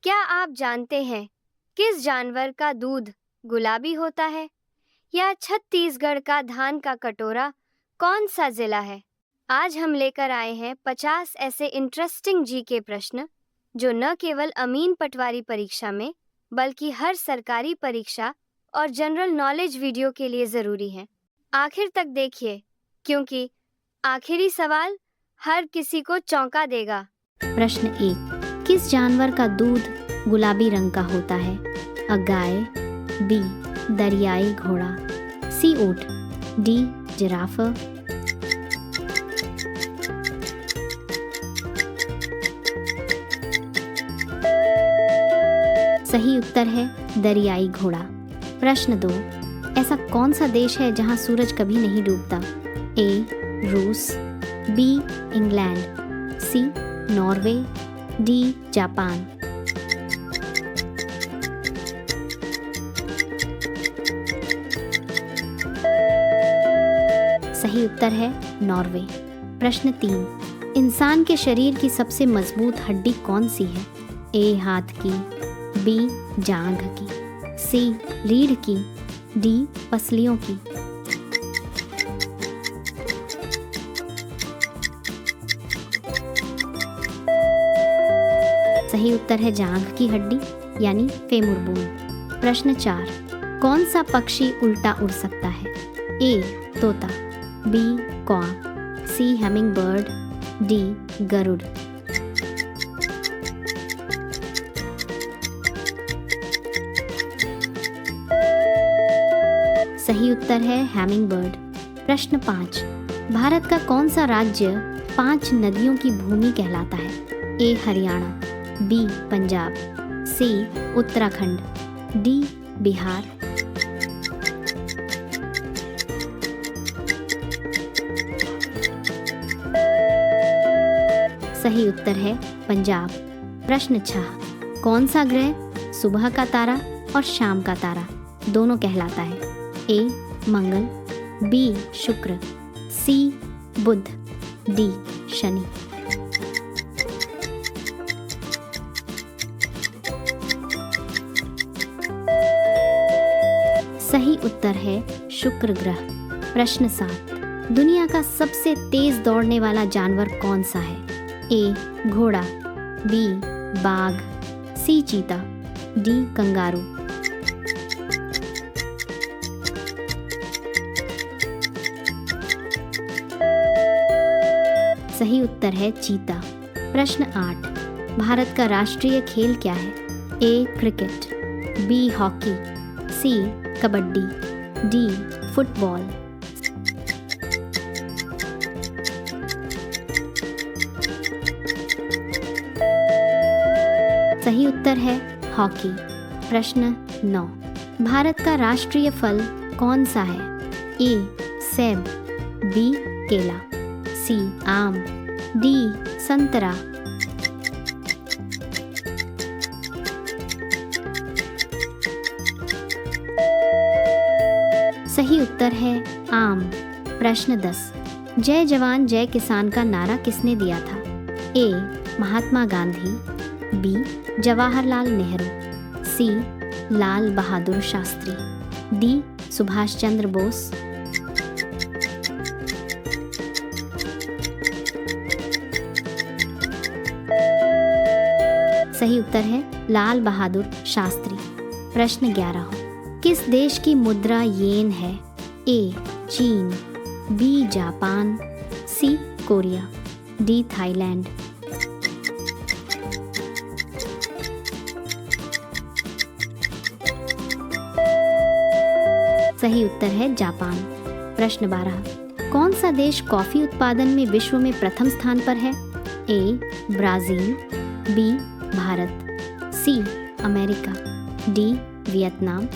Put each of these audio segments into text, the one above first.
क्या आप जानते हैं किस जानवर का दूध गुलाबी होता है? या छत्तीसगढ़ का धान का कटोरा कौन सा जिला है? आज हम लेकर आए हैं 50 ऐसे इंटरेस्टिंग जीके प्रश्न जो न केवल अमीन पटवारी परीक्षा में बल्कि हर सरकारी परीक्षा और जनरल नॉलेज वीडियो के लिए जरूरी हैं। आखिर तक देखिए, क्योंकि आखिरी सवाल हर किसी को चौंका देगा। प्रश्न 1। किस जानवर का दूध गुलाबी रंग का होता है? अ गाय, बी दरियाई घोड़ा, सी ऊंट, डी जिराफ। सही उत्तर है दरियाई घोड़ा। प्रश्न 2। ऐसा कौन सा देश है जहां सूरज कभी नहीं डूबता? ए रूस, बी इंग्लैंड, सी नॉर्वे, डी जापान। सही उत्तर है नॉर्वे। प्रश्न 3। इंसान के शरीर की सबसे मजबूत हड्डी कौन सी है? ए हाथ की, बी जांघ की, सी रीढ़ की, डी पसलियों की। सही उत्तर है जांघ की हड्डी यानी फेमुर बोन। प्रश्न 4। कौन सा पक्षी उल्टा उड़ सकता है? ए तोता, बी कौआ, सी हमिंग बर्ड, डी गरुड़। सही उत्तर है हैमिंग बर्ड। प्रश्न 5। भारत का कौन सा राज्य 5 नदियों की भूमि कहलाता है? ए हरियाणा, बी पंजाब, सी उत्तराखंड, डी बिहार। सही उत्तर है पंजाब। प्रश्न 6। कौन सा ग्रह सुबह का तारा और शाम का तारा दोनों कहलाता है? ए मंगल, बी शुक्र, सी बुध, डी शनि। सही उत्तर है शुक्र ग्रह। प्रश्न 7। दुनिया का सबसे तेज दौड़ने वाला जानवर कौन सा है? ए घोड़ा, बी बाघ, सी चीता, डी कंगारू। सही उत्तर है चीता। प्रश्न 8। भारत का राष्ट्रीय खेल क्या है? ए क्रिकेट, बी हॉकी, सी कबड्डी, डी फुटबॉल। सही उत्तर है हॉकी। प्रश्न 9। भारत का राष्ट्रीय फल कौन सा है? ए सेब, बी केला, सी आम, डी संतरा। सही उत्तर है आम। प्रश्न 10। जय जवान जय किसान का नारा किसने दिया था? ए महात्मा गांधी, बी जवाहरलाल नेहरू, सी लाल बहादुर शास्त्री, डी सुभाष चंद्र बोस। सही उत्तर है लाल बहादुर शास्त्री। प्रश्न 11। किस देश की मुद्रा येन है? ए चीन, बी जापान, सी कोरिया, डी थाईलैंड। सही उत्तर है जापान। प्रश्न 12। कौन सा देश कॉफी उत्पादन में विश्व में प्रथम स्थान पर है? A Brazil, B Bharat, C America, D Vietnam.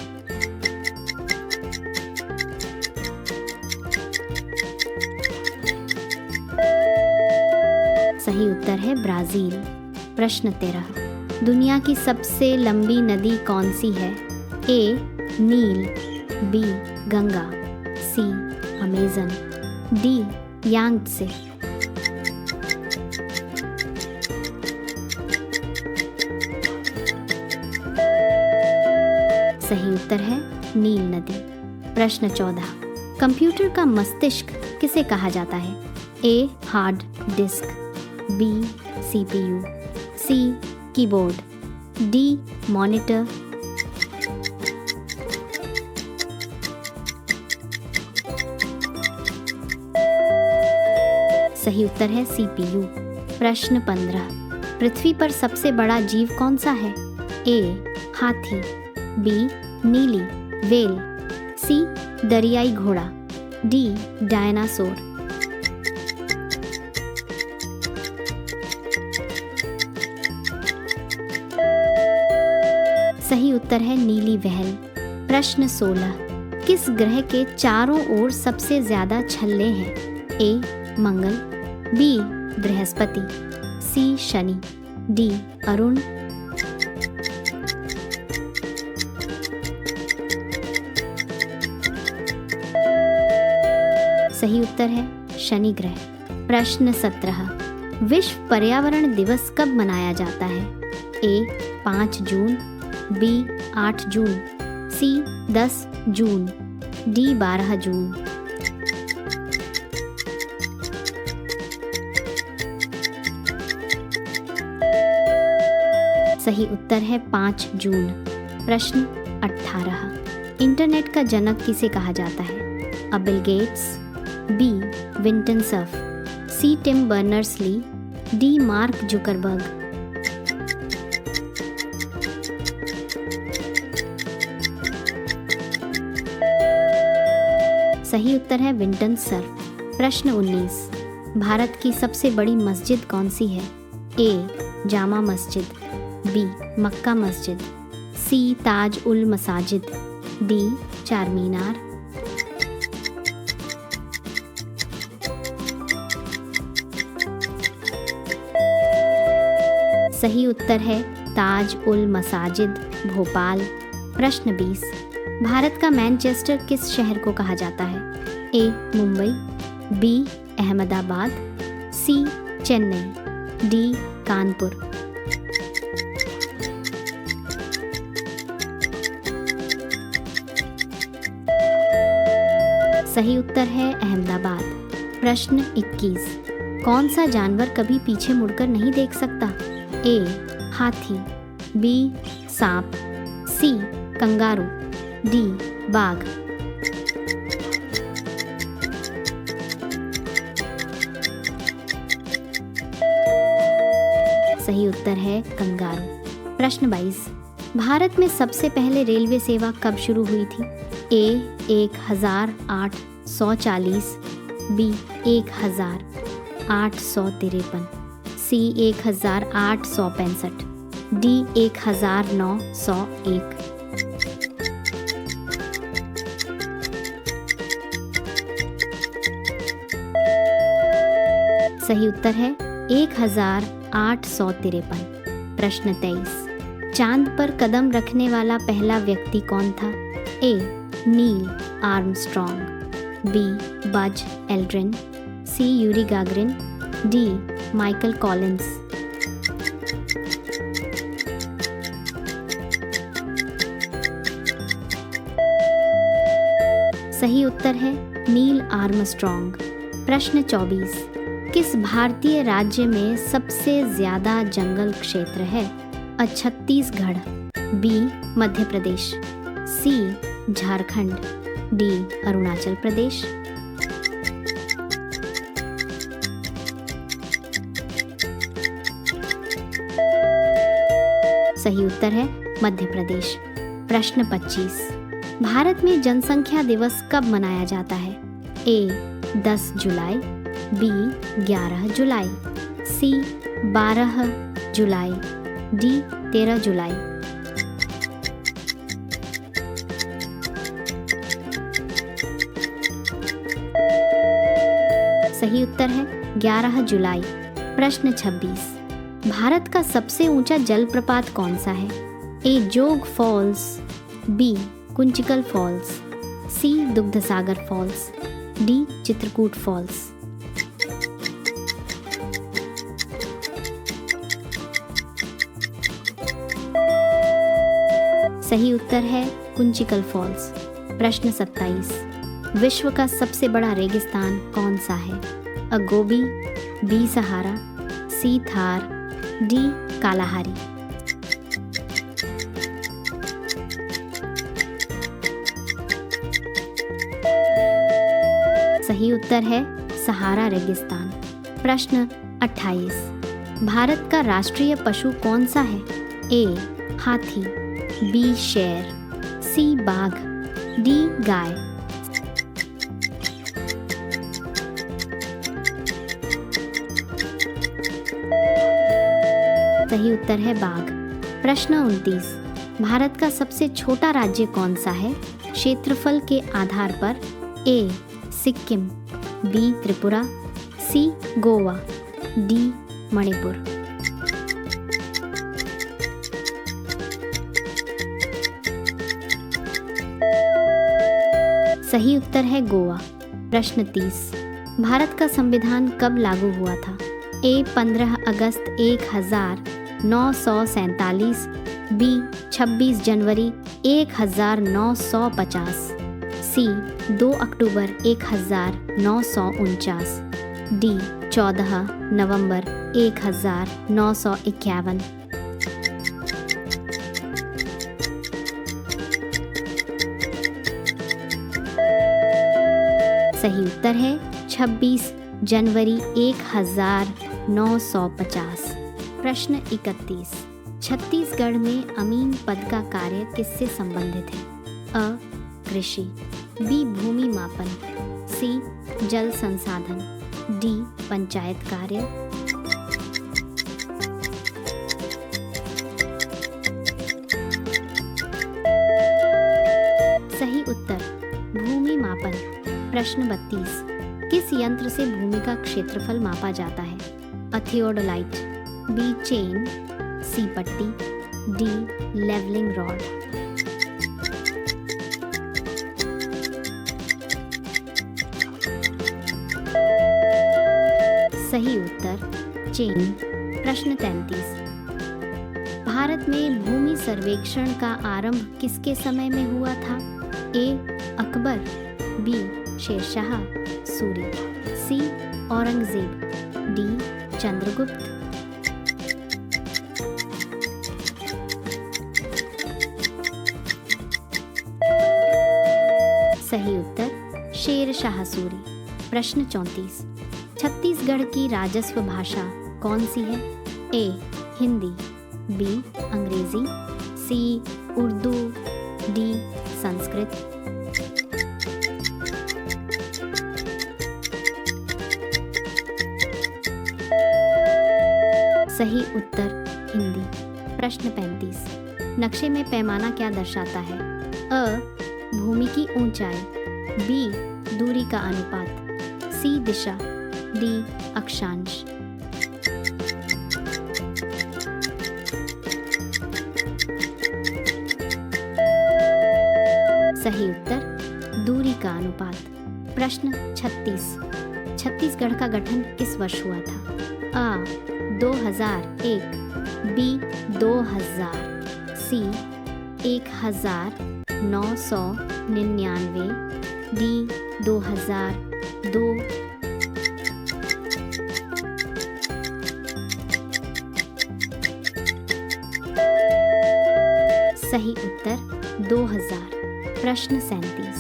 सही उत्तर है ब्राजील। प्रश्न 13। दुनिया की सबसे लंबी नदी कौन सी है? ए नील, बी गंगा, सी अमेजन, डी यांगत्से। सही उत्तर है नील नदी। प्रश्न 14, कंप्यूटर का मस्तिष्क किसे कहा जाता है? A hard disk, B CPU, C keyboard, D monitor. सही उत्तर है सीपीयू। प्रश्न 15, पृथ्वी पर सबसे बड़ा जीव कौन सा है? ए हाथी, बी नीली व्हेल, सी दरियाई घोड़ा, डी डायनासोर। सही उत्तर है नीली व्हेल। प्रश्न 16, किस ग्रह के चारों ओर सबसे ज्यादा छल्ले हैं? ए मंगल, बी बृहस्पति, सी शनि, डी अरुण। सही उत्तर है शनि ग्रह। प्रश्न 17, विश्व पर्यावरण दिवस कब मनाया जाता है? ए 5 जून, बी 8 जून, सी 10 जून, डी 12 जून। सही उत्तर है 5 जून। प्रश्न 18, इंटरनेट का जनक किसे कहा जाता है? A Bill Gates, B Vinton Cerf, C Tim Berners-Lee, D Mark Zuckerberg. सही उत्तर है विंटन सर्फ। प्रश्न 19, भारत की सबसे बड़ी मस्जिद कौन सी है? ए जामा मस्जिद, बी मक्का मस्जिद, सी ताज उल मसाजिद, डी चार मीनार। सही उत्तर है ताज उल मसाजिद, भोपाल। प्रश्न 20, भारत का मैनचेस्टर किस शहर को कहा जाता है? ए मुंबई, बी अहमदाबाद, सी चेन्नई, डी कानपुर। सही उत्तर है अहमदाबाद। प्रश्न 21, कौन सा जानवर कभी पीछे मुड़कर नहीं देख सकता? ए हाथी, बी सांप, सी कंगारू, डी बाघ। सही उत्तर है कंगारू। प्रश्न 22, भारत में सबसे पहले रेलवे सेवा कब शुरू हुई थी? ए 1840, बी 1853, सी 1865, डी 1901। सही उत्तर है 1853। प्रश्न 23, चांद पर कदम रखने वाला पहला व्यक्ति कौन था? A Neil Armstrong, B Buzz Aldrin, C Yuri Gagarin, D Michael Collins. सही उत्तर है नील आर्मस्ट्रॉन्ग। प्रश्न 24, किस भारतीय राज्य में सबसे ज्यादा जंगल क्षेत्र है? छत्तीसगढ़, बी मध्य प्रदेश, सी झारखंड, डी अरुणाचल प्रदेश। सही उत्तर है मध्य प्रदेश। प्रश्न 25, भारत में जनसंख्या दिवस कब मनाया जाता है? ए 10 जुलाई, बी 11 जुलाई, सी 12 जुलाई, डी 13 जुलाई। सही उत्तर है 11 जुलाई। प्रश्न 26, भारत का सबसे ऊंचा जलप्रपात कौन सा है? ए जोग फॉल्स, बी कुंचिकल फॉल्स, सी Dudhsagar false, D Chitrakoot false. सही उत्तर है कुंचिकल फॉल्स। प्रश्न 27, विश्व का सबसे बड़ा रेगिस्तान कौन सा है? अ गोबी, बी सहारा, सी थार, डी कालाहारी। सही उत्तर है सहारा रेगिस्तान। प्रश्न 28, भारत का राष्ट्रीय पशु कौन सा है? ए हाथी, बी शेर, सी बाघ, डी गाय। सही उत्तर है बाघ। प्रश्न 29, भारत का सबसे छोटा राज्य कौन सा है क्षेत्रफल के आधार पर? ए सिक्किम, बी त्रिपुरा, सी गोवा, डी मणिपुर। सही उत्तर है गोवा। प्रश्न 30, भारत का संविधान कब लागू हुआ था? ए 15 अगस्त 1947, बी 26 जनवरी 1950, सी 2 अक्टूबर 1949, डी 14 नवंबर 1951। सही उत्तर है 26 जनवरी 1950। प्रश्न 31, छत्तीसगढ़ में अमीन पद का कार्य किससे संबंधित है? अ कृषि, बी भूमि मापन, सी जल संसाधन, डी पंचायत कार्य। सही उत्तर भूमि मापन। प्रश्न 32, किस यंत्र से भूमि का क्षेत्रफल मापा जाता है? अ थियोडोलाइट, बी चेन, सी पट्टी, डी लेवलिंग रॉड। सही उत्तर चेन। प्रश्न 33, भारत में भूमि सर्वेक्षण का आरंभ किसके समय में हुआ था? ए अकबर, बी शेरशाह सूरी, सी औरंगजेब, डी चंद्रगुप्त। सही उत्तर शेरशाह सूरी। प्रश्न 34, छत्तीसगढ़ की राजस्व भाषा कौन सी है? ए हिंदी, बी अंग्रेजी, सी उर्दू, डी संस्कृत। सही उत्तर हिंदी। प्रश्न 35, नक्शे में पैमाना क्या दर्शाता है? अ भूमि की ऊंचाई, बी दूरी का अनुपात, सी दिशा, डी अक्षांश। सही उत्तर दूरी का अनुपात। प्रश्न 36, छत्तीसगढ़ का गठन किस वर्ष हुआ था? अ 2001, बी 2000, सी 1999, डी 2002। सही उत्तर 2000। प्रश्न 37,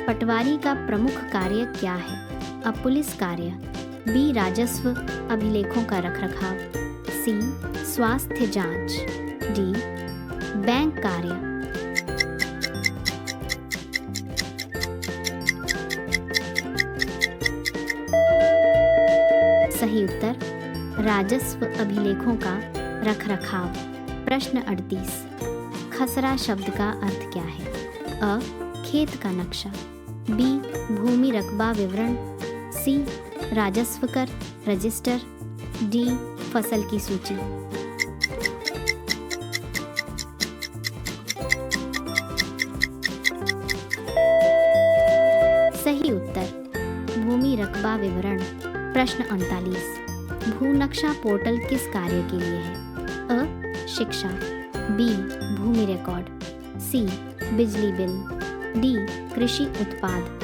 पटवारी का प्रमुख कार्य क्या है? अ पुलिस कार्य, बी राजस्व अभिलेखों का रखरखाव, सी स्वास्थ्य जांच, डी बैंक कार्य। सही उत्तर राजस्व अभिलेखों का रखरखाव। प्रश्न 38, खसरा शब्द का अर्थ क्या है? अ खेत का नक्शा, बी भूमि रकबा विवरण, सी राजस्व कर रजिस्टर, डी फसल की सूची। सही उत्तर भूमि रकबा विवरण। प्रश्न 39, भूनक्शा पोर्टल किस कार्य के लिए है? अ शिक्षा, बी भूमि रिकॉर्ड, सी बिजली बिल, डी कृषि उत्पाद।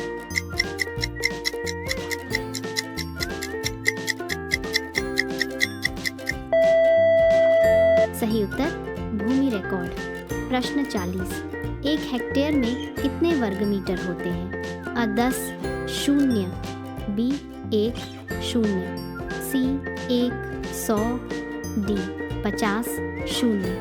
सही उत्तर भूमि रिकॉर्ड। प्रश्न 40। एक हेक्टेयर में कितने वर्ग मीटर होते हैं? अ 10 0, बी 1 0, सी 1 100, डी 50 0।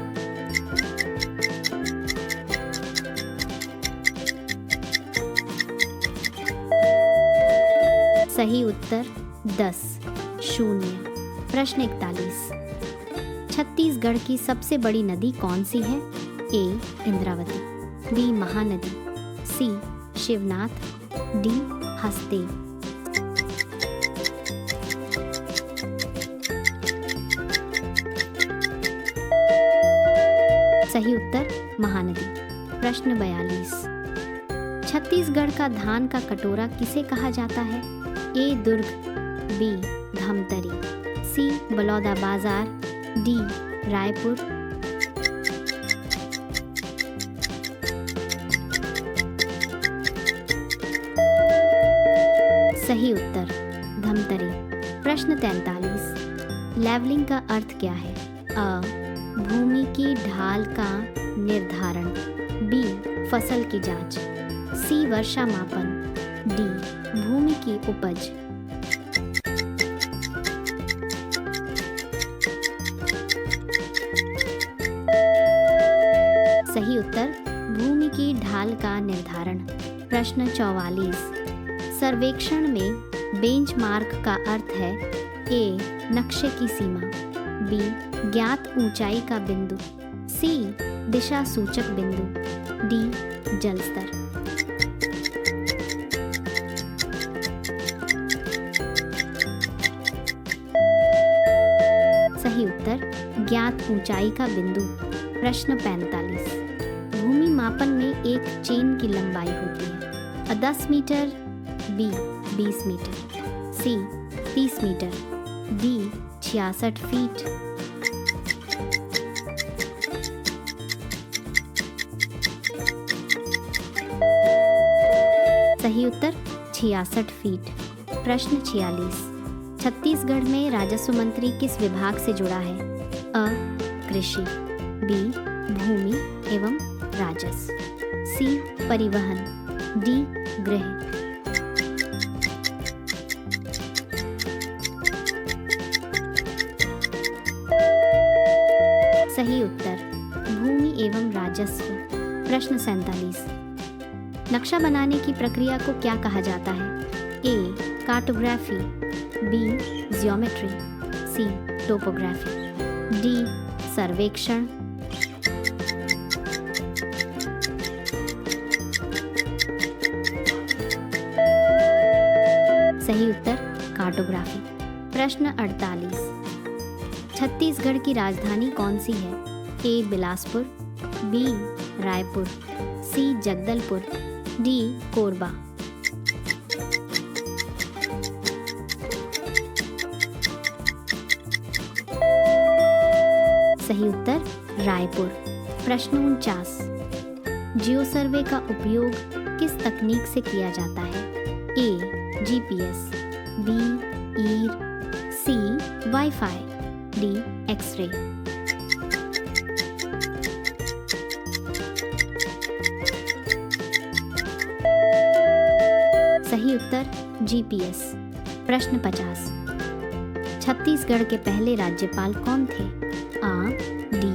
सही उत्तर 10 0। प्रश्न 41। छत्तीसगढ़ की सबसे बड़ी नदी कौन सी है? ए इंद्रावती, बी महानदी, सी शिवनाथ, डी हस्देव। सही उत्तर महानदी। प्रश्न 42। छत्तीसगढ़ का धान का कटोरा किसे कहा जाता है? ए दुर्ग, बी धमतरी, सी बलौदा बाजार, डी रायपुर। सही उत्तर धमतरी। प्रश्न 43। लेवलिंग का अर्थ क्या है? अ भूमि की ढाल का निर्धारण, बी फसल की जांच, सी वर्षा मापन, डी भूमि की उपज। सही उत्तर भूमि की ढाल का निर्धारण। प्रश्न 44। सर्वेक्षण में बेंचमार्क का अर्थ है? ए नक्शे की सीमा, बी ज्ञात ऊंचाई का बिंदु, सी दिशा सूचक बिंदु, डी जल स्तर। सही उत्तर ज्ञात ऊंचाई का बिंदु। प्रश्न 45। भूमि मापन में एक चेन की लंबाई होती है? अ 10 मीटर, बी 20 मीटर, सी 30 मीटर, डी 66 फीट। सही उत्तर 66 फीट। प्रश्न 46। छत्तीसगढ़ में राजस्व मंत्री किस विभाग से जुड़ा है? अ कृषि, बी भूमि एवं राजस्व, सी परिवहन, डी गृह। सही उत्तर भूमि एवं राजस्व। प्रश्न 47। नक्शा बनाने की प्रक्रिया को क्या कहा जाता है? ए कार्टोग्राफी, बी जियोमेट्री, सी टोपोग्राफी, डी सर्वेक्षण। सही उत्तर कार्टोग्राफी। प्रश्न 48। छत्तीसगढ़ की राजधानी कौन सी है? ए बिलासपुर, बी रायपुर, सी जगदलपुर, डी कोरबा। सही उत्तर रायपुर। प्रश्न 49। जियो सर्वे का उपयोग किस तकनीक से किया जाता है? ए जीपीएस, बी ईर, सी वाईफाई, डी एक्सरे। सही उत्तर जीपीएस। प्रश्न 50। छत्तीसगढ़ के पहले राज्यपाल कौन थे? आ डी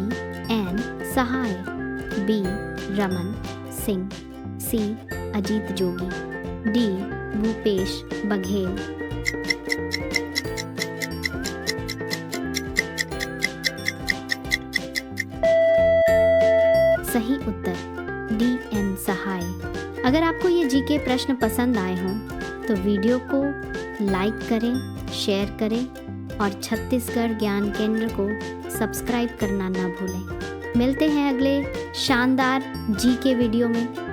एन सहाय, बी रमन सिंह, सी अजीत जोगी, डी भूपेश बघेल। सही उत्तर डी एन सहाय। अगर आपको ये जीके प्रश्न पसंद आए हों तो वीडियो को लाइक करें, शेयर करें और छत्तीसगढ़ ज्ञान केंद्र को सब्सक्राइब करना ना भूलें। मिलते हैं अगले शानदार जीके वीडियो में।